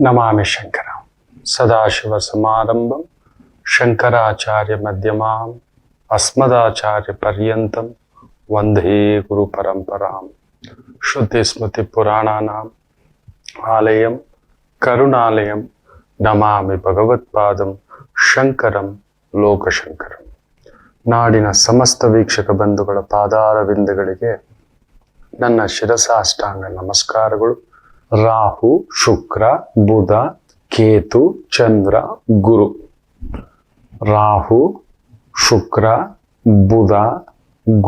ನಮಾಮಿ ಶಂಕರ ಸದಾಶಿವ ಸಮಾರಂಭಂ ಶಂಕರಾಚಾರ್ಯ ಮಧ್ಯಮಾಂ ಅಸ್ಮದಾಚಾರ್ಯ ಪರ್ಯಂತಂ ವಂದೇ ಗುರು ಪರಂಪರಾಂ ಶ್ರುತಿ ಸ್ಮೃತಿ ಪುರಾಣಾನಾಂ ಆಲಯಂ ಕರುಣಾಲಯಂ ನಮಾಮಿ ಭಗವತ್ಪಾದಂ ಶಂಕರಂ ಲೋಕಶಂಕರಂ. ನಾಡಿನ ಸಮಸ್ತ ವೀಕ್ಷಕ ಬಂಧುಗಳ ಪಾದಾರವಿಂದಗಳಿಗೆ ನನ್ನ ಶಿರಸಾಷ್ಟಾಂಗ ನಮಸ್ಕಾರಗಳು. ರಾಹು, ಶುಕ್ರ, ಬುಧ, ಕೇತು, ಚಂದ್ರ, ಗುರು. ರಾಹು, ಶುಕ್ರ, ಬುಧ,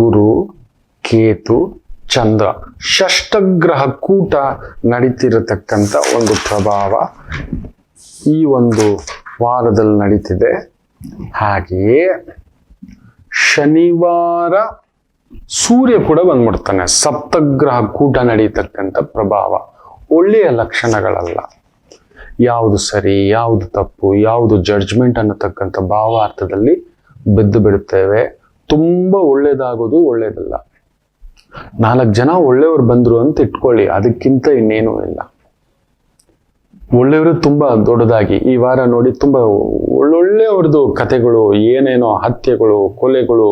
ಗುರು, ಕೇತು, ಚಂದ್ರ ಷಷ್ಟಗ್ರಹ ಕೂಟ ನಡೀತಿರತಕ್ಕಂಥ ಒಂದು ಪ್ರಭಾವ ಈ ಒಂದು ವಾರದಲ್ಲಿ ನಡೀತಿದೆ. ಹಾಗೆಯೇ ಶನಿವಾರ ಸೂರ್ಯ ಕೂಡ ಬಂದ್ಬಿಡ್ತಾನೆ. ಸಪ್ತಗ್ರಹ ಕೂಟ ನಡೀತಕ್ಕಂಥ ಪ್ರಭಾವ ಒಳ್ಳೆಯ ಲಕ್ಷಣಗಳಲ್ಲ. ಯಾವುದು ಸರಿ, ಯಾವುದು ತಪ್ಪು, ಯಾವುದು ಜಡ್ಜ್ಮೆಂಟ್ ಅನ್ನತಕ್ಕಂಥ ಭಾವಾರ್ಥದಲ್ಲಿ ಬಿದ್ದು ಬಿಡುತ್ತೇವೆ. ತುಂಬ ಒಳ್ಳೇದಾಗೋದು ಒಳ್ಳೇದಲ್ಲ. 4 ಜನ ಒಳ್ಳೆಯವರು ಬಂದ್ರು ಅಂತ ಇಟ್ಕೊಳ್ಳಿ, ಅದಕ್ಕಿಂತ ಇನ್ನೇನೂ ಇಲ್ಲ. ಒಳ್ಳೆಯವರು ತುಂಬಾ ದೊಡ್ಡದಾಗಿ ಈ ವಾರ ನೋಡಿ ತುಂಬಾ ಒಳ್ಳೊಳ್ಳೆಯವ್ರದ್ದು ಕಥೆಗಳು, ಏನೇನೋ ಹತ್ಯೆಗಳು, ಕೊಲೆಗಳು,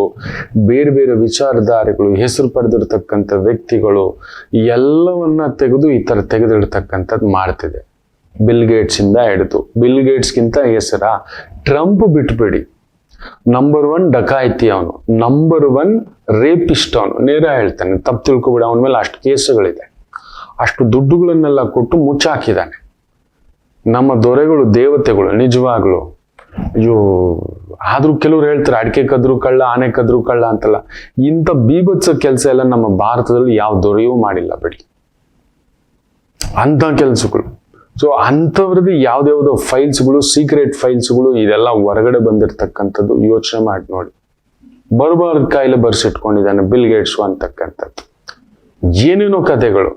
ಬೇರೆ ಬೇರೆ ವಿಚಾರಧಾರೆಗಳು, ಹೆಸರು ಪಡೆದಿರ್ತಕ್ಕಂಥ ವ್ಯಕ್ತಿಗಳು ಎಲ್ಲವನ್ನ ತೆಗೆದು ಈ ತರ ತೆಗೆದಿಡ್ತಕ್ಕಂಥದ್ದು ಮಾಡ್ತಿದೆ. ಬಿಲ್ ಗೇಟ್ಸ್ ಇಂದ ಹಿಡಿದು, ಬಿಲ್ ಗೇಟ್ಸ್ಗಿಂತ ಹೆಸರ ಟ್ರಂಪ್ ಬಿಟ್ಬಿಡಿ, ನಂಬರ್ 1 ಡಕಾಯಿತಿ ಅವನು, ನಂಬರ್ 1 ರೇಪಿಸ್ಟ್ ಅವನು. ನೇರ ಹೇಳ್ತಾನೆ, ತಪ್ಪು ತಿಳ್ಕೊಬಿಡ. ಅವನ ಮೇಲೆ ಅಷ್ಟು ಕೇಸುಗಳಿದೆ, ಅಷ್ಟು ದುಡ್ಡುಗಳನ್ನೆಲ್ಲ ಕೊಟ್ಟು ಮುಚ್ಚಾಕಿದ್ದಾನೆ. ನಮ್ಮ ದೊರೆಗಳು ದೇವತೆಗಳು ನಿಜವಾಗ್ಲು. ಅಯ್ಯೋ, ಆದ್ರೂ ಕೆಲವ್ರು ಹೇಳ್ತಾರೆ ಅಡಿಕೆ ಕದ್ರು ಕಳ್ಳ, ಆನೆ ಕದ್ರು ಕಳ್ಳ ಅಂತಲ್ಲ. ಇಂಥ ಬೀಭತ್ಸ ಕೆಲಸ ಎಲ್ಲ ನಮ್ಮ ಭಾರತದಲ್ಲಿ ಯಾವ ದೊರೆಯೂ ಮಾಡಿಲ್ಲ ಬಿಡಿ, ಅಂತ ಕೆಲ್ಸಗಳು. ಸೊ ಅಂಥವ್ರದ್ದು ಯಾವ್ದ್ಯಾವ್ದೋ ಫೈಲ್ಸ್ಗಳು, ಸೀಕ್ರೆಟ್ ಫೈಲ್ಸ್ಗಳು ಇದೆಲ್ಲ ಹೊರಗಡೆ ಬಂದಿರ್ತಕ್ಕಂಥದ್ದು ಯೋಚನೆ ಮಾಡಿ ನೋಡಿ. ಬರಬಾರ್ದು ಕಾಯಿಲೆ ಬರ್ಸಿಟ್ಕೊಂಡಿದ್ದಾನೆ ಬಿಲ್ ಗೇಟ್ಸ್ ಅಂತಕ್ಕಂಥದ್ದು. ಏನೇನೋ ಕಥೆಗಳು.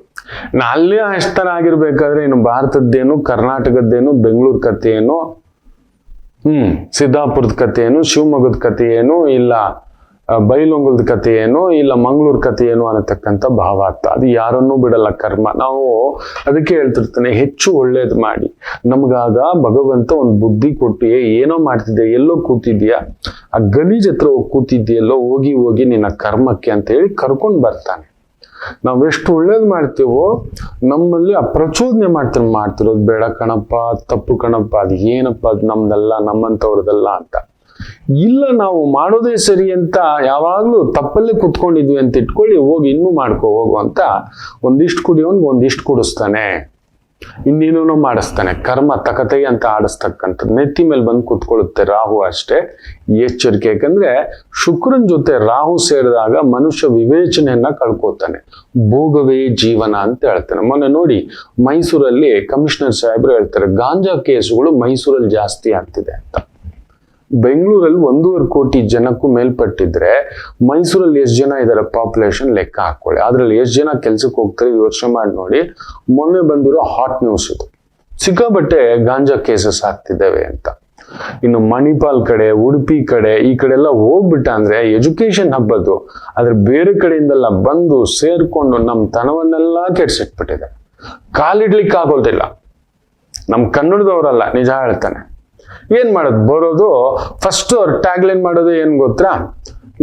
ಅಲ್ಲೇ ಅಷ್ಟರ ಆಗಿರ್ಬೇಕಾದ್ರೆ ಇನ್ನು ಭಾರತದ್ದೇನು, ಕರ್ನಾಟಕದ್ದೇನು, ಬೆಂಗಳೂರು ಕಥೆ ಏನು, ಸಿದ್ದಾಪುರದ ಕಥೆ ಏನು, ಶಿವಮೊಗ್ಗದ ಕಥೆ ಏನು, ಇಲ್ಲ ಬೈಲೊಂಗಲದ ಕಥೆ ಏನು, ಇಲ್ಲ ಮಂಗಳೂರು ಕಥೆ ಏನು ಅನ್ನತಕ್ಕಂಥ ಭಾವಾರ್ಥ. ಅದು ಯಾರನ್ನೂ ಬಿಡಲ್ಲ ಕರ್ಮ. ನಾವು ಅದಕ್ಕೆ ಹೇಳ್ತಿರ್ತಾನೆ, ಹೆಚ್ಚು ಒಳ್ಳೇದು ಮಾಡಿ. ನಮ್ಗಾಗ ಭಗವಂತ ಒಂದು ಬುದ್ಧಿ ಕೊಟ್ಟು, ಏನೋ ಮಾಡ್ತಿದ್ದೆ, ಎಲ್ಲೋ ಕೂತಿದ್ಯಾ, ಆ ಗಲೀಜ್ ಹತ್ರ ಹೋಗಿ ಕೂತಿದ್ಯೆಲ್ಲೋ, ಹೋಗಿ ನಿನ್ನ ಕರ್ಮಕ್ಕೆ ಅಂತ ಹೇಳಿ ಕರ್ಕೊಂಡು ಬರ್ತಾನೆ. ನಾವೆಷ್ಟು ಒಳ್ಳೇದು ಮಾಡ್ತೀವೋ ನಮ್ಮಲ್ಲಿ ಆ ಪ್ರಚೋದನೆ ಮಾಡ್ತಿರೋದು ಬೇಡ ಕಣಪ್ಪ, ತಪ್ಪು ಕಣಪ್ಪ, ಅದು ಏನಪ್ಪ, ಅದು ನಮ್ದಲ್ಲ, ನಮ್ಮಂಥವ್ರದಲ್ಲ ಅಂತ. ಇಲ್ಲ, ನಾವು ಮಾಡೋದೇ ಸರಿ ಅಂತ ಯಾವಾಗ್ಲೂ ತಪ್ಪಲ್ಲೇ ಕುತ್ಕೊಂಡಿದ್ವಿ ಅಂತ ಇಟ್ಕೊಳ್ಳಿ, ಹೋಗಿ ಇನ್ನೂ ಮಾಡ್ಕೊ ಹೋಗು ಅಂತ ಒಂದಿಷ್ಟು ಕುಡಿಯೋನ್ಗೆ ಒಂದಿಷ್ಟು ಕುಡಿಸ್ತಾನೆ, ಇನ್ನೇನೋ ಮಾಡಿಸ್ತಾನೆ. ಕರ್ಮ ತಕತೆಗೆ ಅಂತ ಆಡಿಸ್ತಕ್ಕಂಥದ್ದು ನೆತ್ತಿ ಮೇಲೆ ಬಂದು ಕುತ್ಕೊಳ್ಳುತ್ತೆ ರಾಹು. ಅಷ್ಟೇ ಎಚ್ಚರಿಕೆ. ಯಾಕಂದ್ರೆ ಶುಕ್ರನ್ ಜೊತೆ ರಾಹು ಸೇರಿದಾಗ ಮನುಷ್ಯ ವಿವೇಚನೆಯನ್ನ ಕಳ್ಕೋತಾನೆ. ಭೋಗವೇ ಜೀವನ ಅಂತ ಹೇಳ್ತಾನೆ. ಮೊನ್ನೆ ನೋಡಿ ಮೈಸೂರಲ್ಲಿ ಕಮಿಷನರ್ ಸಾಹೇಬ್ರು ಹೇಳ್ತಾರೆ, ಗಾಂಜಾ ಕೇಸುಗಳು ಮೈಸೂರಲ್ಲಿ ಜಾಸ್ತಿ ಆಗ್ತಿದೆ ಅಂತ. ಬೆಂಗಳೂರಲ್ಲಿ 1.5 ಕೋಟಿ ಜನಕ್ಕೂ ಮೇಲ್ಪಟ್ಟಿದ್ರೆ ಮೈಸೂರಲ್ಲಿ ಎಷ್ಟು ಜನ ಇದ್ದಾರೆ ಪಾಪ್ಯುಲೇಷನ್ ಲೆಕ್ಕ ಹಾಕೊಳ್ಳಿ. ಅದ್ರಲ್ಲಿ ಎಷ್ಟು ಜನ ಕೆಲ್ಸಕ್ಕೆ ಹೋಗ್ತಾರೆ ಯೋಚನೆ ಮಾಡಿ ನೋಡಿ. ಮೊನ್ನೆ ಬಂದಿರೋ ಹಾಟ್ ನ್ಯೂಸ್ ಇದು. ಸಿಕ್ಕಾಬಟ್ಟೆ ಗಾಂಜಾ ಕೇಸಸ್ ಆಗ್ತಿದ್ದಾವೆ ಅಂತ. ಇನ್ನು ಮಣಿಪಾಲ್ ಕಡೆ, ಉಡುಪಿ ಕಡೆ, ಈ ಕಡೆ ಎಲ್ಲ ಹೋಗ್ಬಿಟ್ಟ ಅಂದ್ರೆ ಎಜುಕೇಶನ್ ಹಬ್ಬದ್ದು. ಆದ್ರೆ ಬೇರೆ ಕಡೆಯಿಂದೆಲ್ಲ ಬಂದು ಸೇರ್ಕೊಂಡು ನಮ್ಮ ತನವನ್ನೆಲ್ಲ ಕೆಡ್ಸಿಟ್ಬಿಟ್ಟಿದೆ. ಕಾಲಿಡ್ಲಿಕ್ಕೆ ಆಗೋದಿಲ್ಲ. ನಮ್ ಕನ್ನಡದವರಲ್ಲ, ನಿಜ ಹೇಳ್ತಾನೆ. ಏನ್ ಮಾಡೋದು, ಬರೋದು ಫಸ್ಟ್ ಅವ್ರ ಟ್ಯಾಗ್ಲೈನ್ ಮಾಡೋದು ಏನ್ ಗೊತ್ತಾ,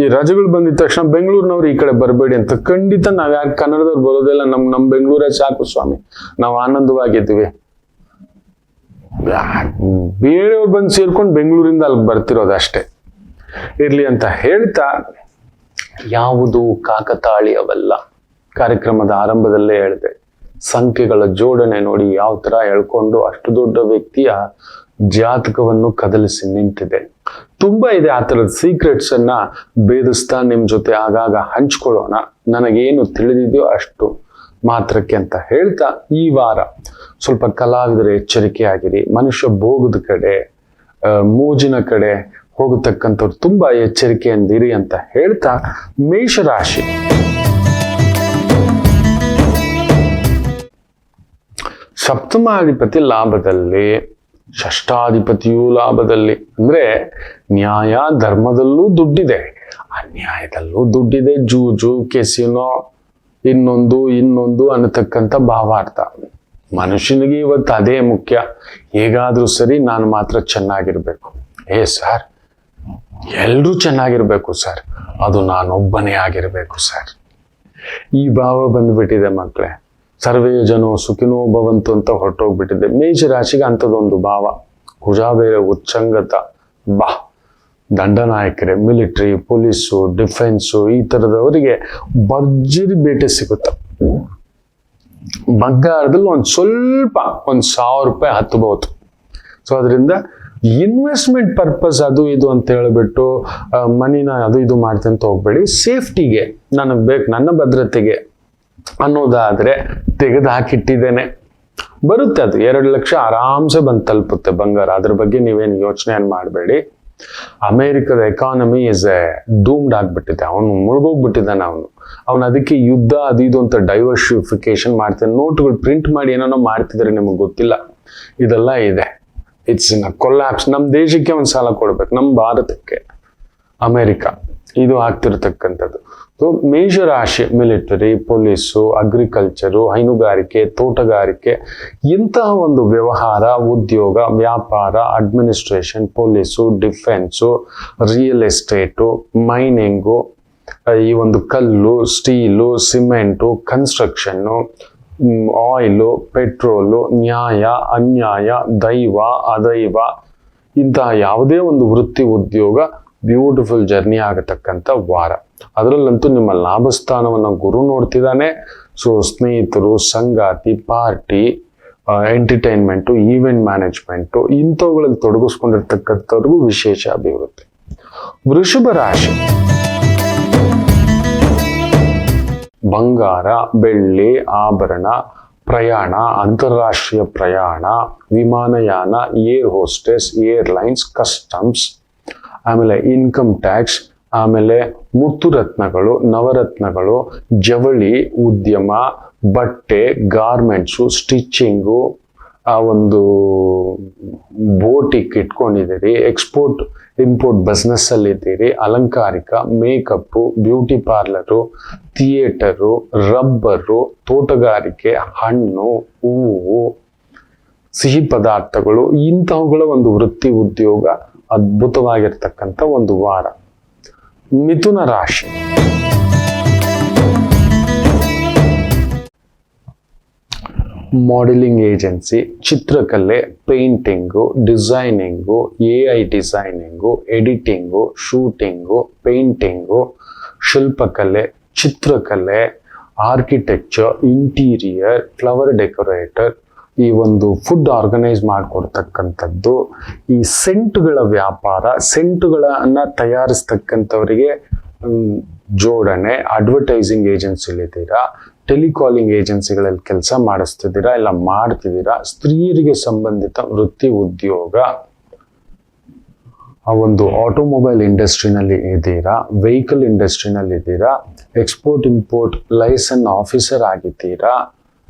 ಈ ರಜೆಗಳು ಬಂದಿದ ತಕ್ಷಣ ಬೆಂಗಳೂರಿನವ್ರು ಈ ಕಡೆ ಬರಬೇಡಿ ಅಂತ. ಖಂಡಿತ ನಾವ್ ಯಾಕೆ ಕನ್ನಡದವ್ರು ಬರೋದಿಲ್ಲ, ನಮ್ ಬೆಂಗಳೂರೇ ಸಾಕು ಸ್ವಾಮಿ, ನಾವು ಆನಂದವಾಗಿದ್ವಿ. ಬೇರೆಯವ್ರು ಬಂದು ಸೇರ್ಕೊಂಡು ಬೆಂಗಳೂರಿಂದ ಅಲ್ಲಿ ಬರ್ತಿರೋದು ಅಷ್ಟೇ. ಇರ್ಲಿ ಅಂತ ಹೇಳ್ತಾ, ಯಾವುದು ಕಾಕತಾಳೀಯವಲ್ಲ. ಕಾರ್ಯಕ್ರಮದ ಆರಂಭದಲ್ಲೇ ಹೇಳಿದೆ, ಸಂಖ್ಯೆಗಳ ಜೋಡಣೆ ನೋಡಿ ಯಾವ ತರ ಹೇಳ್ಕೊಂಡು ಅಷ್ಟು ದೊಡ್ಡ ವ್ಯಕ್ತಿಯ ಜಾತಕವನ್ನು ಕದಲಿಸಿ ನಿಂತಿದೆ. ತುಂಬಾ ಇದೆ ಆ ತರದ ಸೀಕ್ರೆಟ್ಸ್ ಅನ್ನ ಭೇದಿಸ್ತಾ ನಿಮ್ ಜೊತೆ ಆಗಾಗ ಹಂಚ್ಕೊಳ್ಳೋಣ. ನನಗೇನು ತಿಳಿದಿದೆಯೋ ಅಷ್ಟು ಮಾತ್ರಕ್ಕೆ ಅಂತ ಹೇಳ್ತಾ, ಈ ವಾರ ಸ್ವಲ್ಪ ಕಲಾವಿದರು ಎಚ್ಚರಿಕೆ ಆಗಿರಿ. ಮನುಷ್ಯ ಭೋಗದ ಕಡೆ, ಮೋಜಿನ ಕಡೆ ಹೋಗತಕ್ಕಂಥವ್ರು ತುಂಬಾ ಎಚ್ಚರಿಕೆಯಿಂದಿರಿ ಅಂತ ಹೇಳ್ತಾ, ಮೇಷರಾಶಿ. ಸಪ್ತಮಾಧಿಪತಿ ಲಾಭದಲ್ಲಿ, ಷಷ್ಠಾಧಿಪತಿಯೂ ಲಾಭದಲ್ಲಿ. ಅಂದ್ರೆ ನ್ಯಾಯ ಧರ್ಮದಲ್ಲೂ ದುಡ್ಡಿದೆ, ಅನ್ಯಾಯದಲ್ಲೂ ದುಡ್ಡಿದೆ. ಜೂಜು, ಕೆಸಿನೋ, ಇನ್ನೊಂದು ಅನ್ನತಕ್ಕಂಥ ಭಾವಾರ್ಥ. ಮನುಷ್ಯನಿಗೆ ಇವತ್ತು ಅದೇ ಮುಖ್ಯ. ಹೇಗಾದ್ರೂ ಸರಿ ನಾನು ಮಾತ್ರ ಚೆನ್ನಾಗಿರ್ಬೇಕು. ಸರ್, ಎಲ್ರೂ ಚೆನ್ನಾಗಿರ್ಬೇಕು ಸರ್, ಅದು ನಾನೊಬ್ಬನೇ ಆಗಿರ್ಬೇಕು ಸರ್. ಈ ಭಾವ ಬಂದ್ಬಿಟ್ಟಿದೆ ಮಕ್ಕಳೇ. ಸರ್ವೇ ಜನೋ ಸುಖಿನೋ ಭವಂತು ಅಂತ ಹೊರಟೋಗ್ಬಿಟ್ಟಿದೆ. ಮೇಷರಾಶಿಗೆ ಅಂಥದ್ದೊಂದು ಭಾವ. ಕುಜ ಬೇರೆ ಉಚ್ಚಂಗತ. ದಂಡನಾಯಕರೇ, ಮಿಲಿಟರಿ, ಪೊಲೀಸು, ಡಿಫೆನ್ಸು ಈ ಥರದವರಿಗೆ ಭರ್ಜರಿ ಬೇಟೆ ಸಿಗುತ್ತೆ. ಬಂಗಾರದಲ್ಲಿ ಸ್ವಲ್ಪ 1,000 ರೂಪಾಯಿ ಹತ್ತಬಹುದು. ಸೊ ಅದರಿಂದ ಇನ್ವೆಸ್ಟ್ಮೆಂಟ್ ಪರ್ಪಸ್ ಅದು ಇದು ಅಂತ ಹೇಳ್ಬಿಟ್ಟು ಮನಿನ ಅದು ಇದು ಮಾಡ್ತೀನಿ ಅಂತ ಹೋಗ್ಬೇಡಿ. ಸೇಫ್ಟಿಗೆ ನನಗೆ ಬೇಕು, ನನ್ನ ಭದ್ರತೆಗೆ ಅನ್ನೋದಾದ್ರೆ ತೆಗೆದು ಹಾಕಿಟ್ಟಿದ್ದೇನೆ, ಬರುತ್ತೆ. ಅದು 2 ಲಕ್ಷ ಆರಾಮ್ಸೆ ಬಂದು ತಲುಪುತ್ತೆ ಬಂಗಾರ. ಅದ್ರ ಬಗ್ಗೆ ನೀವೇನು ಯೋಚನೆ ಮಾಡಬೇಡಿ. ಅಮೇರಿಕದ ಎಕಾನಮಿ ಇಸ್ ಡೂಮ್ಡ್ ಆಗ್ಬಿಟ್ಟಿದೆ. ಅವನು ಮುಳುಗೋಗ್ಬಿಟ್ಟಿದ್ದಾನೆ. ಅವನು ಅದಕ್ಕೆ ಯುದ್ಧ ಅದು ಇದು ಅಂತ ಡೈವರ್ಸಿಫಿಕೇಶನ್ ಮಾಡ್ತಾನೆ. ನೋಟ್ಗಳು ಪ್ರಿಂಟ್ ಮಾಡಿ ಏನೋ ಮಾಡ್ತಿದ್ರೆ ನಿಮಗೆ ಗೊತ್ತಿಲ್ಲ. ಇದೆಲ್ಲ ಇದೆ. It's in collapse. ನಮ್ಮ ದೇಶಕ್ಕೆ ಒಂದು ಸಾಲ ಕೊಡ್ಬೇಕು, ನಮ್ಮ ಭಾರತಕ್ಕೆ. ಅಮೇರಿಕ ಇದು ಆಗ್ತಿರ್ತಕ್ಕಂಥದ್ದು. ಸೊ ಮೇಷರಾಶಿ ಮಿಲಿಟರಿ, ಪೊಲೀಸು, ಅಗ್ರಿಕಲ್ಚರು, ಹೈನುಗಾರಿಕೆ, ತೋಟಗಾರಿಕೆ, ಇಂತಹ ಒಂದು ವ್ಯವಹಾರ, ಉದ್ಯೋಗ, ವ್ಯಾಪಾರ, administration, police, defence, real estate, mining, ಈ ಒಂದು ಕಲ್ಲು, steel, cement, construction, oil, petrol, ನ್ಯಾಯ, ಅನ್ಯಾಯ, ದೈವ, ಅದೈವ, ಇಂತಹ ಯಾವುದೇ ಒಂದು ವೃತ್ತಿ, ಉದ್ಯೋಗ ಬ್ಯೂಟಿಫುಲ್ ಜರ್ನಿ ಆಗತಕ್ಕಂಥ ವಾರ. ಅದರಲ್ಲಂತೂ ನಿಮ್ಮ ಲಾಭಸ್ಥಾನವನ್ನು ಗುರು ನೋಡ್ತಿದ್ದಾನೆ. ಸೊ ಸ್ನೇಹಿತರು, ಸಂಗಾತಿ, ಪಾರ್ಟಿ, ಎಂಟರ್ಟೈನ್ಮೆಂಟು, ಈವೆಂಟ್ ಮ್ಯಾನೇಜ್ಮೆಂಟು ಇಂಥವುಗಳಲ್ಲಿ ತೊಡಗಿಸ್ಕೊಂಡಿರ್ತಕ್ಕಂಥವ್ರಿಗೂ ವಿಶೇಷ ಅಭಿವೃದ್ಧಿ. ವೃಷಭ ರಾಶಿ, ಬಂಗಾರ, ಬೆಳ್ಳಿ, ಆಭರಣ, ಪ್ರಯಾಣ, ಅಂತಾರಾಷ್ಟ್ರೀಯ ಪ್ರಯಾಣ, ವಿಮಾನಯಾನ, ಏರ್ ಹೋಸ್ಟೆಸ್, ಏರ್ಲೈನ್ಸ್, ಕಸ್ಟಮ್ಸ್, ಆಮೇಲೆ ಇನ್ಕಮ್ ಟ್ಯಾಕ್ಸ್, ಆಮೇಲೆ ಮುತ್ತು ರತ್ನಗಳು, ನವರತ್ನಗಳು, ಜವಳಿ ಉದ್ಯಮ, ಬಟ್ಟೆ, ಗಾರ್ಮೆಂಟ್ಸು, ಸ್ಟಿಚಿಂಗು, ಆ ಒಂದು ಬೋಟಿಕ್ ಇಟ್ಕೊಂಡಿದ್ದೀರಿ, ಎಕ್ಸ್ಪೋರ್ಟ್ ಇಂಪೋರ್ಟ್ ಬಿಸ್ನೆಸ್ ಅಲ್ಲಿ ಇದ್ದೀರಿ, ಅಲಂಕಾರಿಕ, makeup, beauty parlour, theatre, rubber, ತೋಟಗಾರಿಕೆ, ಹಣ್ಣು, ಹೂವು, ಸಿಹಿ ಪದಾರ್ಥಗಳು, ಇಂತಹವುಗಳ ಒಂದು ವೃತ್ತಿ, ಉದ್ಯೋಗ ಅದ್ಭುತವಾಗಿರ್ತಕ್ಕಂಥ ಒಂದು ವಾರ. ಮಿಥುನ ರಾಶಿ, ಮಾಡೆಲಿಂಗ್ ಏಜೆನ್ಸಿ, ಚಿತ್ರಕಲೆ, painting, designing, AI designing, editing, shooting, painting, ಶಿಲ್ಪಕಲೆ, ಚಿತ್ರಕಲೆ, ಆರ್ಕಿಟೆಕ್ಚರ್, ಇಂಟೀರಿಯರ್, ಫ್ಲವರ್ ಡೆಕೋರೇಟರ್, ಈ ಒಂದು ಫುಡ್ ಆರ್ಗನೈಸ್ ಮಾಡಿಕೊಡ್ತಕ್ಕಂಥದ್ದು, ಈ ಸೆಂಟುಗಳ ವ್ಯಾಪಾರ, ಸೆಂಟುಗಳನ್ನ ತಯಾರಿಸ್ತಕ್ಕಂಥವರಿಗೆ ಜೋಡಣೆ, ಅಡ್ವರ್ಟೈಸಿಂಗ್ ಏಜೆನ್ಸಿಲಿದ್ದೀರಾ, ಟೆಲಿಕಾಲಿಂಗ್ ಏಜೆನ್ಸಿಗಳಲ್ಲಿ ಕೆಲಸ ಮಾಡಿಸ್ತಿದ್ದೀರಾ, ಇಲ್ಲ ಮಾಡ್ತಿದ್ದೀರಾ, ಸ್ತ್ರೀಯರಿಗೆ ಸಂಬಂಧಿತ ವೃತ್ತಿ, ಉದ್ಯೋಗ, ಆ ಒಂದು ಆಟೋಮೊಬೈಲ್ ಇಂಡಸ್ಟ್ರಿನಲ್ಲಿ ಇದ್ದೀರಾ, ವೆಹಿಕಲ್ ಇಂಡಸ್ಟ್ರಿನಲ್ಲಿ ಇದ್ದೀರಾ, ಎಕ್ಸ್ಪೋರ್ಟ್ ಇಂಪೋರ್ಟ್ ಲೈಸೆನ್ಸ್ ಆಫೀಸರ್ ಆಗಿದ್ದೀರಾ,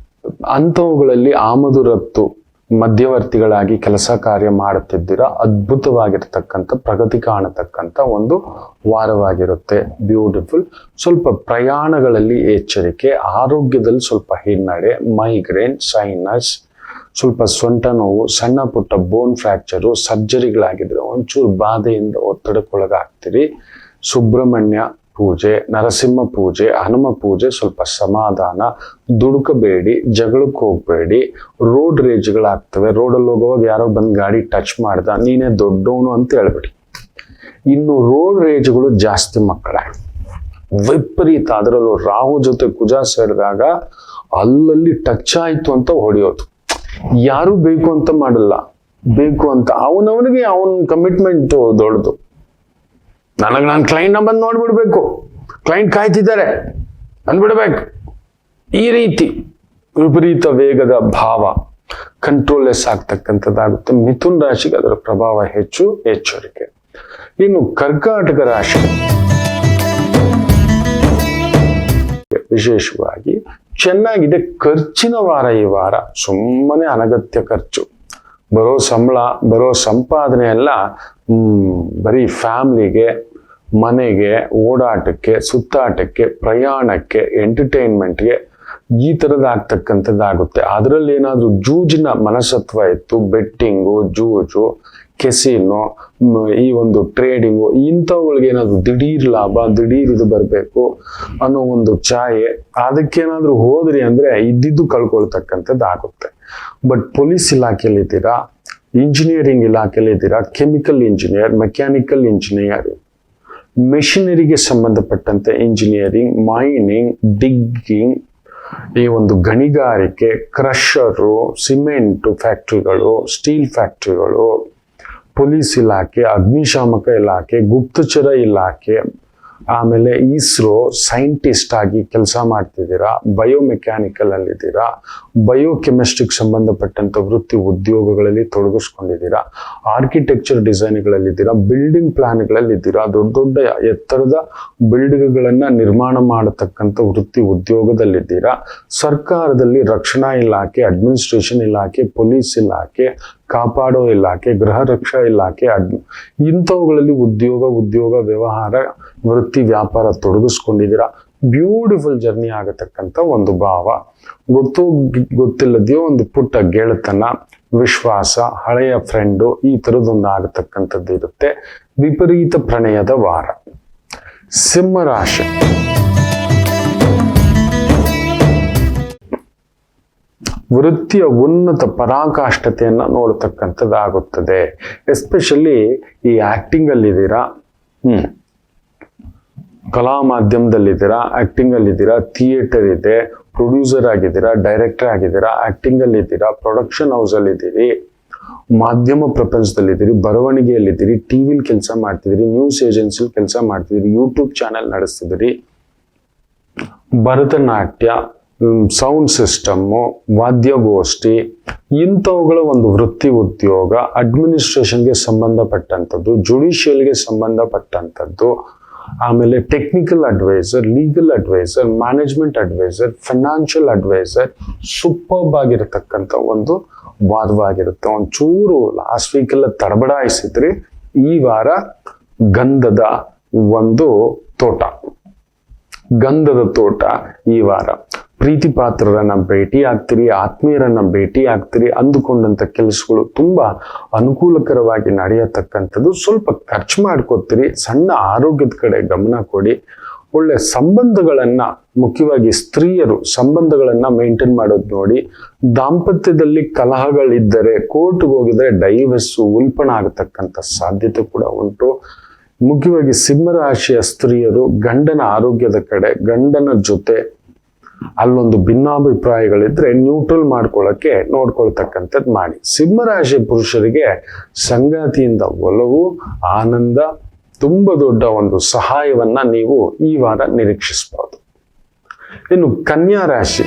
ಅಂಥವುಗಳಲ್ಲಿ ಆಮದು ರಫ್ತು ಮಧ್ಯವರ್ತಿಗಳಾಗಿ ಕೆಲಸ ಕಾರ್ಯ ಮಾಡುತ್ತಿದ್ದೀರಾ, ಅದ್ಭುತವಾಗಿರ್ತಕ್ಕಂಥ ಪ್ರಗತಿ ಕಾಣತಕ್ಕಂಥ ಒಂದು ವಾರವಾಗಿರುತ್ತೆ. ಬ್ಯೂಟಿಫುಲ್. ಸ್ವಲ್ಪ ಪ್ರಯಾಣಗಳಲ್ಲಿ ಎಚ್ಚರಿಕೆ, ಆರೋಗ್ಯದಲ್ಲಿ ಸ್ವಲ್ಪ ಹಿನ್ನಡೆ, ಮೈಗ್ರೇನ್, ಸೈನಸ್, ಸ್ವಲ್ಪ ಸೊಂಟ ನೋವು, ಸಣ್ಣ ಪುಟ್ಟ ಬೋನ್ ಫ್ರ್ಯಾಕ್ಚರು, ಸರ್ಜರಿಗಳಾಗಿದ್ರೆ ಒಂಚೂರು ಬಾಧೆಯಿಂದ ಒತ್ತಡಕ್ಕೊಳಗಾಗ್ತೀರಿ. ಸುಬ್ರಹ್ಮಣ್ಯ ಪೂಜೆ, ನರಸಿಂಹ ಪೂಜೆ, ಹನುಮ ಪೂಜೆ, ಸ್ವಲ್ಪ ಸಮಾಧಾನ, ದುಡುಕಬೇಡಿ, ಜಗಳಕ್ಕೆ ಹೋಗ್ಬೇಡಿ, ರೋಡ್ ರೇಜ್ಗಳಾಗ್ತವೆ. ರೋಡಲ್ಲಿ ಹೋಗುವಾಗ ಯಾರೋ ಬಂದು ಗಾಡಿ ಟಚ್ ಮಾಡ್ದ, ನೀನೇ ದೊಡ್ಡವನು ಅಂತ ಹೇಳ್ಬಿಡಿ. ಇನ್ನು ರೋಡ್ ರೇಜ್ಗಳು ಜಾಸ್ತಿ ಮಕ್ಕಳೇ, ವಿಪರೀತ. ಅದರಲ್ಲೂ ರಾಹು ಜೊತೆ ಕುಜ ಸೇರಿದಾಗ ಅಲ್ಲಲ್ಲಿ ಟಚ್ ಆಯ್ತು ಅಂತ ಹೊಡೆಯೋದು. ಯಾರು ಬೇಕು ಅಂತ ಮಾಡಲ್ಲ, ಬೇಕು ಅಂತ ಅವನವನಿಗೆ ಅವನ ಕಮಿಟ್ಮೆಂಟ್ ದೊಡ್ಡದು. ನಾನು ಕ್ಲೈಂಟ್ನ ಬಂದು ನೋಡ್ಬಿಡ್ಬೇಕು, ಕ್ಲೈಂಟ್ ಕಾಯ್ತಿದ್ದಾರೆ ಅಂದ್ಬಿಡ್ಬೇಕು. ಈ ರೀತಿ ವಿಪರೀತ ವೇಗದ ಭಾವ, ಕಂಟ್ರೋಲ್ಲೆಸ್ ಆಗ್ತಕ್ಕಂಥದ್ದಾಗುತ್ತೆ. ಮಿಥುನ್ ರಾಶಿಗೆ ಅದರ ಪ್ರಭಾವ ಹೆಚ್ಚು, ಎಚ್ಚರಿಕೆ. ಇನ್ನು ಕರ್ಕಾಟಕ ರಾಶಿ, ವಿಶೇಷವಾಗಿ ಚೆನ್ನಾಗಿದೆ. ಖರ್ಚಿನ ವಾರ ಈ ವಾರ. ಸುಮ್ಮನೆ ಅನಗತ್ಯ ಖರ್ಚು, ಬರೋ ಸಂಬಳ, ಬರೋ ಸಂಪಾದನೆ ಎಲ್ಲ ಬರೀ ಫ್ಯಾಮ್ಲಿಗೆ, ಮನೆಗೆ, ಓಡಾಟಕ್ಕೆ, ಸುತ್ತಾಟಕ್ಕೆ, ಪ್ರಯಾಣಕ್ಕೆ, ಎಂಟರ್ಟೈನ್ಮೆಂಟ್ಗೆ ಈ ತರದ ಆಗ್ತಕ್ಕಂಥದ್ದಾಗುತ್ತೆ. ಅದರಲ್ಲಿ ಏನಾದ್ರೂ ಜೂಜಿನ ಮನಸತ್ವ ಇತ್ತು, ಬೆಟ್ಟಿಂಗು, ಜೂಜು, ಕೆಸಿನೋ, ಈ ಒಂದು ಟ್ರೇಡಿಂಗು, ಇಂಥವುಗಳಿಗೆ ಏನಾದ್ರು ದಿಢೀರ್ ಲಾಭ, ದಿಢೀರ್ ಇದು ಬರಬೇಕು ಅನ್ನೋ ಒಂದು ಛಾಯೆ, ಅದಕ್ಕೇನಾದ್ರೂ ಹೋದ್ರಿ ಅಂದ್ರೆ ಇದ್ದಿದ್ದು ಕಳ್ಕೊಳ್ತಕ್ಕಂಥದ್ದು ಆಗುತ್ತೆ. ಬಟ್ ಪೊಲೀಸ್ ಇಲಾಖೆಯಲ್ಲಿದ್ದೀರಾ, ಇಂಜಿನಿಯರಿಂಗ್ ಇಲಾಖೆಯಲ್ಲಿದ್ದೀರಾ, ಕೆಮಿಕಲ್ ಇಂಜಿನಿಯರ್, ಮೆಕ್ಯಾನಿಕಲ್ ಇಂಜಿನಿಯರ್, ಮೆಷಿನರಿಗೆ ಸಂಬಂಧಪಟ್ಟಂತೆ ಇಂಜಿನಿಯರಿಂಗ್, ಮೈನಿಂಗ್, ಡಿಗ್ಗಿಂಗ್, ಈ ಒಂದು ಗಣಿಗಾರಿಕೆ, ಕ್ರಷರು, ಸಿಮೆಂಟ್ ಫ್ಯಾಕ್ಟ್ರಿಗಳು, ಸ್ಟೀಲ್ ಫ್ಯಾಕ್ಟ್ರಿಗಳು, ಪೊಲೀಸ್ ಇಲಾಖೆ, ಅಗ್ನಿಶಾಮಕ ಇಲಾಖೆ, ಗುಪ್ತಚರ ಇಲಾಖೆ, ಆಮೇಲೆ ಇಸ್ರೋ ಸೈಂಟಿಸ್ಟ್ ಆಗಿ ಕೆಲಸ ಮಾಡ್ತಿದ್ದೀರಾ, ಬಯೋಮೆಕ್ಯಾನಿಕಲ್ ಅಲ್ಲಿದ್ದೀರಾ, ಬಯೋಕೆಮಿಸ್ಟ್ರಿಗೆ ಸಂಬಂಧಪಟ್ಟಂತ ವೃತ್ತಿ ಉದ್ಯೋಗಗಳಲ್ಲಿ ತೊಡಗಿಸ್ಕೊಂಡಿದ್ದೀರಾ, ಆರ್ಕಿಟೆಕ್ಚರ್ ಡಿಸೈನ್ಗಳಲ್ಲಿದ್ದೀರಾ, ಬಿಲ್ಡಿಂಗ್ ಪ್ಲಾನ್ಗಳಲ್ಲಿದ್ದೀರಾ, ದೊಡ್ಡ ದೊಡ್ಡ ಎತ್ತರದ ಬಿಲ್ಡಿಂಗ್ಗಳನ್ನ ನಿರ್ಮಾಣ ಮಾಡತಕ್ಕಂಥ ವೃತ್ತಿ ಉದ್ಯೋಗದಲ್ಲಿದ್ದೀರಾ, ಸರ್ಕಾರದಲ್ಲಿ ರಕ್ಷಣಾ ಇಲಾಖೆ, ಅಡ್ಮಿನಿಸ್ಟ್ರೇಷನ್ ಇಲಾಖೆ, ಪೊಲೀಸ್ ಇಲಾಖೆ, ಕಾಪಾಡೋ ಇಲಾಖೆ, ಗೃಹ ರಕ್ಷಾ ಇಲಾಖೆ, ಇಂಥವುಗಳಲ್ಲಿ ಉದ್ಯೋಗ ವ್ಯವಹಾರ, ವೃತ್ತಿ ವ್ಯಾಪಾರ ತೊಡಗಿಸ್ಕೊಂಡಿದ್ದೀರಾ. ಬ್ಯೂಟಿಫುಲ್ ಜರ್ನಿ ಆಗತಕ್ಕಂಥ ಒಂದು ಭಾವ. ಗೊತ್ತಿಲ್ಲದೆಯೋ ಒಂದು ಪುಟ್ಟ ಗೆಳೆತನ, ವಿಶ್ವಾಸ, ಹಳೆಯ ಫ್ರೆಂಡು, ಈ ಥರದೊಂದು ಆಗತಕ್ಕಂಥದ್ದು ಇರುತ್ತೆ. ವಿಪರೀತ ಪ್ರಣಯದ ವಾರ. ಸಿಂಹರಾಶಿ. ವೃತ್ತಿಯ ಉನ್ನತ ಪರಾಕಾಷ್ಠತೆಯನ್ನ ನೋಡ್ತಕ್ಕಂಥದ್ದಾಗುತ್ತದೆ. ಎಸ್ಪೆಷಲಿ ಈ ಆಕ್ಟಿಂಗ್ ಅಲ್ಲಿದ್ದೀರಾ, ಕಲಾ ಮಾಧ್ಯಮದಲ್ಲಿದ್ದೀರಾ, ಆಕ್ಟಿಂಗ್ ಅಲ್ಲಿದ್ದೀರಾ, ಥಿಯೇಟರ್ ಇದೆ, ಪ್ರೊಡ್ಯೂಸರ್ ಆಗಿದ್ದೀರಾ, ಡೈರೆಕ್ಟರ್ ಆಗಿದ್ದೀರಾ, ಆಕ್ಟಿಂಗ್ ಅಲ್ಲಿದ್ದೀರಾ, ಪ್ರೊಡಕ್ಷನ್ ಹೌಸ್ ಅಲ್ಲಿದ್ದೀರಿ, ಮಾಧ್ಯಮ ಪ್ರಪಂಚದಲ್ಲಿದ್ದೀರಿ, ಬರವಣಿಗೆಯಲ್ಲಿದ್ದೀರಿ, ಟಿವಿಲಿ ಕೆಲಸ ಮಾಡ್ತಿದ್ದೀರಿ, ನ್ಯೂಸ್ ಏಜೆನ್ಸಿಲಿ ಕೆಲಸ ಮಾಡ್ತಿದ್ದೀರಿ, ಯೂಟ್ಯೂಬ್ ಚಾನೆಲ್ ನಡೆಸ್ತಿದ್ದೀರಿ, ಭರತನಾಟ್ಯ, ಸೌಂಡ್ ಸಿಸ್ಟಮ್ಮು, ವಾದ್ಯಗೋಷ್ಠಿ, ಇಂಥವುಗಳ ಒಂದು ವೃತ್ತಿ ಉದ್ಯೋಗ, ಅಡ್ಮಿನಿಸ್ಟ್ರೇಷನ್ಗೆ ಸಂಬಂಧಪಟ್ಟಂಥದ್ದು, ಜುಡಿಷಿಯಲ್ಗೆ ಸಂಬಂಧಪಟ್ಟಂಥದ್ದು, ಆಮೇಲೆ technical adviser, legal adviser, management adviser, financial adviser, superb ಆಗಿರತಕ್ಕಂಥ ಒಂದು ವಾರವಾಗಿರುತ್ತೆ. ಒಂಚೂರು ಲಾಸ್ಟ್ ವೀಕ್ ಎಲ್ಲ ತಡಬಡಾಯಿಸಿದ್ರಿ, ಈ ವಾರ ಗಂಧದ ಒಂದು ತೋಟ, ಗಂಧದ ತೋಟ ಈ ವಾರ. ಪ್ರೀತಿ ಪಾತ್ರರನ್ನ ಭೇಟಿ ಆಗ್ತೀರಿ, ಆತ್ಮೀಯರನ್ನ ಭೇಟಿ ಆಗ್ತೀರಿ, ಅಂದುಕೊಂಡಂತ ಕೆಲಸಗಳು ತುಂಬಾ ಅನುಕೂಲಕರವಾಗಿ ನಡೆಯತಕ್ಕಂಥದ್ದು. ಸ್ವಲ್ಪ ಖರ್ಚು ಮಾಡ್ಕೋತೀರಿ, ಸಣ್ಣ ಆರೋಗ್ಯದ ಕಡೆ ಗಮನ ಕೊಡಿ. ಒಳ್ಳೆ ಸಂಬಂಧಗಳನ್ನ, ಮುಖ್ಯವಾಗಿ ಸ್ತ್ರೀಯರು ಸಂಬಂಧಗಳನ್ನ ಮೇಂಟೈನ್ ಮಾಡೋದು ನೋಡಿ. ದಾಂಪತ್ಯದಲ್ಲಿ ಕಲಹಗಳಿದ್ದರೆ ಕೋರ್ಟ್ಗೆ ಹೋಗಿದ್ರೆ ಡೈವರ್ಸು, ಉಲ್ಪಣ ಆಗತಕ್ಕಂಥ ಸಾಧ್ಯತೆ ಕೂಡ ಉಂಟು. ಮುಖ್ಯವಾಗಿ ಸಿಂಹರಾಶಿಯ ಸ್ತ್ರೀಯರು ಗಂಡನ ಆರೋಗ್ಯದ ಕಡೆ, ಗಂಡನ ಜೊತೆ ಅಲ್ಲೊಂದು ಭಿನ್ನಾಭಿಪ್ರಾಯಗಳಿದ್ರೆ ನ್ಯೂಟ್ರಲ್ ಮಾಡ್ಕೊಳ್ಳಕ್ಕೆ ನೋಡ್ಕೊಳ್ತಕ್ಕಂಥದ್ದು ಮಾಡಿ. ಸಿಂಹರಾಶಿ ಪುರುಷರಿಗೆ ಸಂಗಾತಿಯಿಂದ ಒಲವು, ಆನಂದ, ತುಂಬ ದೊಡ್ಡ ಒಂದು ಸಹಾಯವನ್ನ ನೀವು ಈ ವಾರ ನಿರೀಕ್ಷಿಸಬಹುದು. ಇನ್ನು ಕನ್ಯಾ ರಾಶಿ.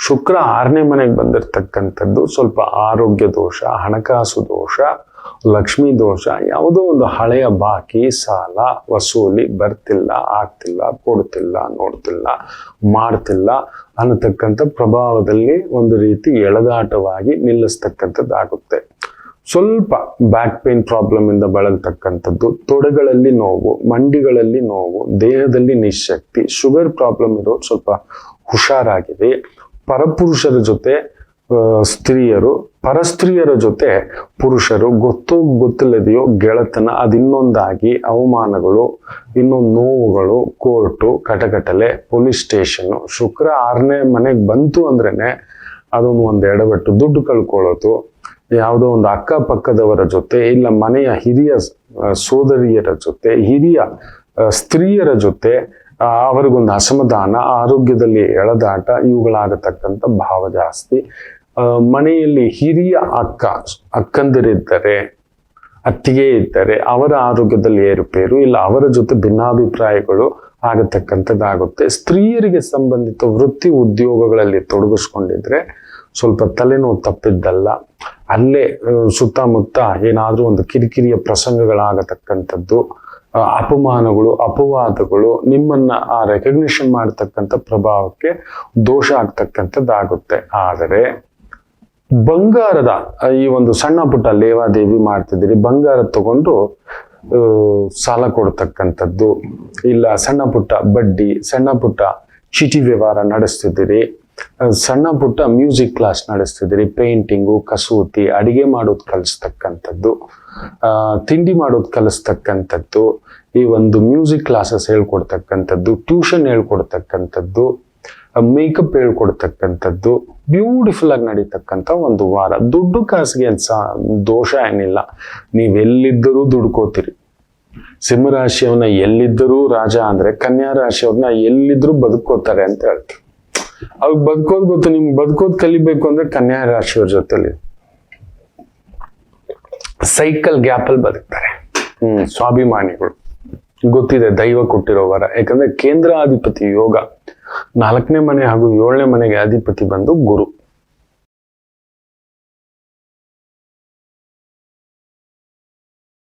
ಶುಕ್ರ 6ನೇ ಮನೆಗೆ ಬಂದಿರತಕ್ಕಂಥದ್ದು ಸ್ವಲ್ಪ ಆರೋಗ್ಯ ದೋಷ, ಹಣಕಾಸು ದೋಷ, ಲಕ್ಷ್ಮೀ ದೋಷ, ಯಾವುದೋ ಒಂದು ಹಳೆಯ ಬಾಕಿ, ಸಾಲ ವಸೂಲಿ ಬರ್ತಿಲ್ಲ, ಆಗ್ತಿಲ್ಲ, ಕೊಡ್ತಿಲ್ಲ, ನೋಡ್ತಿಲ್ಲ, ಮಾಡ್ತಿಲ್ಲ ಅನ್ನತಕ್ಕಂಥ ಪ್ರಭಾವದಲ್ಲಿ ಒಂದು ರೀತಿ ಎಳೆದಾಟವಾಗಿ ನಿಲ್ಲಿಸ್ತಕ್ಕಂಥದ್ದಾಗುತ್ತೆ. ಸ್ವಲ್ಪ ಬ್ಯಾಕ್ ಪೇನ್ ಪ್ರಾಬ್ಲಮ್ ಇಂದ ಬಳಲ್ತಕ್ಕಂಥದ್ದು, ತೊಡೆಗಳಲ್ಲಿ ನೋವು, ಮಂಡಿಗಳಲ್ಲಿ ನೋವು, ದೇಹದಲ್ಲಿ ನಿಶಕ್ತಿ, ಶುಗರ್ ಪ್ರಾಬ್ಲಮ್ ಇರೋದು ಸ್ವಲ್ಪ ಹುಷಾರಾಗಿದೆ. ಪರಪುರುಷರ ಜೊತೆ ಸ್ತ್ರೀಯರು, ಪರಸ್ತ್ರೀಯರ ಜೊತೆ ಪುರುಷರು, ಗೊತ್ತಿಲ್ಲದೆಯೋ ಗೆಳೆತನ, ಅದಿನ್ನೊಂದಾಗಿ ಅವಮಾನಗಳು, ಇನ್ನೊಂದು ನೋವುಗಳು, ಕೋರ್ಟು, ಕಟಕಟಲೆ, ಪೊಲೀಸ್ ಸ್ಟೇಷನ್. ಶುಕ್ರ 6ನೇ ಮನೆಗೆ ಬಂತು ಅಂದ್ರೇನೆ ಅದೊಂದು ಒಂದು ಎಡವಟ್ಟು, ದುಡ್ಡು ಕಳ್ಕೊಳ್ಳೋದು, ಯಾವುದೋ ಒಂದು ಅಕ್ಕಪಕ್ಕದವರ ಜೊತೆ, ಇಲ್ಲ ಮನೆಯ ಹಿರಿಯ ಸೋದರಿಯರ ಜೊತೆ, ಹಿರಿಯ ಸ್ತ್ರೀಯರ ಜೊತೆ ಅವರಿಗೊಂದು ಅಸಮಾಧಾನ, ಆರೋಗ್ಯದಲ್ಲಿ ಎಳೆದಾಟ, ಇವುಗಳಾಗತಕ್ಕಂಥ ಭಾವ ಜಾಸ್ತಿ. ಮನೆಯಲ್ಲಿ ಹಿರಿಯ ಅಕ್ಕಂದಿರಿದ್ದರೆ, ಅತ್ತಿಗೆ ಇದ್ದರೆ ಅವರ ಆರೋಗ್ಯದಲ್ಲಿ ಏರುಪೇರು, ಇಲ್ಲ ಅವರ ಜೊತೆ ಭಿನ್ನಾಭಿಪ್ರಾಯಗಳು ಆಗತಕ್ಕಂಥದ್ದಾಗುತ್ತೆ. ಸ್ತ್ರೀಯರಿಗೆ ಸಂಬಂಧಿತ ವೃತ್ತಿ ಉದ್ಯೋಗಗಳಲ್ಲಿ ತೊಡಗಿಸ್ಕೊಂಡಿದ್ರೆ ಸ್ವಲ್ಪ ತಲೆನೋವು ತಪ್ಪಿದ್ದಲ್ಲ. ಅಲ್ಲೇ ಸುತ್ತಮುತ್ತ ಏನಾದ್ರೂ ಒಂದು ಕಿರಿಕಿರಿಯ ಪ್ರಸಂಗಗಳಾಗತಕ್ಕಂಥದ್ದು, ಅಪಮಾನಗಳು, ಅಪವಾದಗಳು, ನಿಮ್ಮನ್ನ ರೆಕಗ್ನಿಷನ್ ಮಾಡತಕ್ಕಂಥ ಪ್ರಭಾವಕ್ಕೆ ದೋಷ ಆಗ್ತಕ್ಕಂಥದ್ದಾಗುತ್ತೆ. ಆದರೆ ಬಂಗಾರದ ಈ ಒಂದು ಸಣ್ಣ ಪುಟ್ಟ ಲೇವಾದೇವಿ ಮಾಡ್ತಿದ್ದೀರಿ, ಬಂಗಾರ ತಗೊಂಡು ಸಾಲ ಕೊಡ್ತಕ್ಕಂಥದ್ದು, ಇಲ್ಲ ಸಣ್ಣ ಪುಟ್ಟ ಬಡ್ಡಿ, ಸಣ್ಣ ಪುಟ್ಟ ಚೀಟಿ ವ್ಯವಹಾರ ನಡೆಸ್ತಿದ್ದೀರಿ, ಸಣ್ಣ ಪುಟ್ಟ ಮ್ಯೂಸಿಕ್ ಕ್ಲಾಸ್ ನಡೆಸ್ತಿದ್ದೀರಿ, ಪೇಂಟಿಂಗು, ಕಸೂತಿ, ಅಡಿಗೆ ಮಾಡೋದು ಕಲಿಸ್ತಕ್ಕಂಥದ್ದು, ತಿಂಡಿ ಮಾಡೋದು ಕಲಿಸ್ತಕ್ಕಂಥದ್ದು, ಈ ಒಂದು ಮ್ಯೂಸಿಕ್ ಕ್ಲಾಸಸ್ ಹೇಳ್ಕೊಡ್ತಕ್ಕಂಥದ್ದು, ಟ್ಯೂಷನ್ ಹೇಳ್ಕೊಡ್ತಕ್ಕಂಥದ್ದು, ಮೇಕಪ್ ಹೇಳ್ಕೊಡ್ತಕ್ಕಂಥದ್ದು, ಬ್ಯೂಟಿಫುಲ್ ಆಗಿ ನಡೀತಕ್ಕಂಥ ಒಂದು ವಾರ. ದುಡ್ಡು ಕಾಸಿಗೆ ದೋಷ ಏನಿಲ್ಲ, ನೀವೆಲ್ಲಿದ್ದರೂ ದುಡ್ಕೋತೀರಿ. ಸಿಂಹರಾಶಿಯವನ್ನ ಎಲ್ಲಿದ್ದರೂ ರಾಜ ಅಂದ್ರೆ, ಕನ್ಯಾ ರಾಶಿಯವ್ರನ್ನ ಎಲ್ಲಿದ್ರೂ ಬದುಕೋತಾರೆ ಅಂತ ಹೇಳ್ತೀವಿ. ಅವ್ರಿಗೆ ಬದುಕೋದ್ ಗೊತ್ತು, ನಿಮ್ಗೆ ಬದುಕೋದ್ ಕಲಿಬೇಕು ಅಂದ್ರೆ ಕನ್ಯಾ ರಾಶಿಯವ್ರ ಜೊತೆಲಿ ಸೈಕಲ್ ಗ್ಯಾಪ್ ಅಲ್ಲಿ ಬದುಕ್ತಾರೆ. ಸ್ವಾಭಿಮಾನಿಗಳು, ಗೊತ್ತಿದೆ ದೈವ ಕೊಟ್ಟಿರೋ ವರ. ಯಾಕಂದ್ರೆ ಕೇಂದ್ರಾಧಿಪತಿ ಯೋಗ, 4ನೇ ಮನೆ ಹಾಗೂ 7ನೇ ಮನೆಗೆ ಅಧಿಪತಿ ಬಂದು ಗುರು.